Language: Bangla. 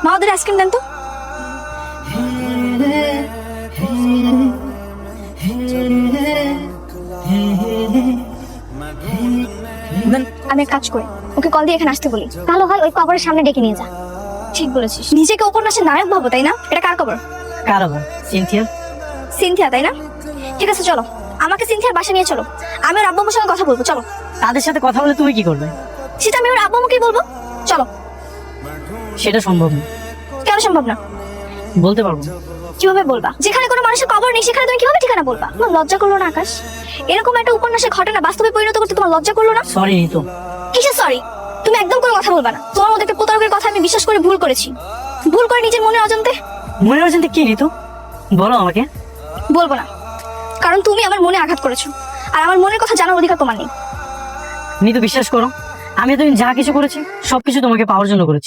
মা ওদের আইসক্রিম দেন তো। আমি এক কাজ করি, ওকে কল দিয়ে এখানে আসতে বলি। ভালো হয়, ওই কবরের সামনে ডেকে নিয়ে যা। ঠিক বলেছিস, নিজেকে উপন্যাসের নায়ক ভাবো তাই না? এটা কার খবর? কার আবার? সিনথিয়া। সিনথিয়া তাই না? ঠিক আছে চলো, আমাকে সিনথিয়ার বাসা নিয়ে চলো, আমি ওর আব্বু আম্মুর সঙ্গে কথা বলবো। চলো। তাদের সাথে কথা বলে তুমি কি করবে? সেটা আমি ওর আব্বু আম্মুকেই বলবো। চলো। সেটা সম্ভব না। কেন সম্ভব না? বলতে পারবো না। কিভাবে বলবা? যেখানে কোনো মানুষের কবর নেই সেখানে তুমি কিভাবে ঠিকানা বলবা? তোমার লজ্জা করলো না আকাশ? এরকম একটা উপন্যাসের ঘটনা বাস্তবে পরিণত করতে তোমার লজ্জা করলো না? সরি নিতু। কিসের সরি? তুমি একদম কোনো কথা বলবা না। তোমার মধ্যে একটা প্রতারকের কথা আমি বিশ্বাস করে ভুল করেছি, ভুল করে নিজের মনে অজান্তে। মনে হচ্ছেন কি নিতু? বলো আমাকে। বলবো না, কারণ তুমি আমার মনে আঘাত করেছো, আর আমার মনের কথা জানার অধিকার তোমার নেই। নিতু বিশ্বাস করো, আমি এতদিন যা কিছু করেছি সবকিছু তোমাকে পাওয়ার জন্য করেছি।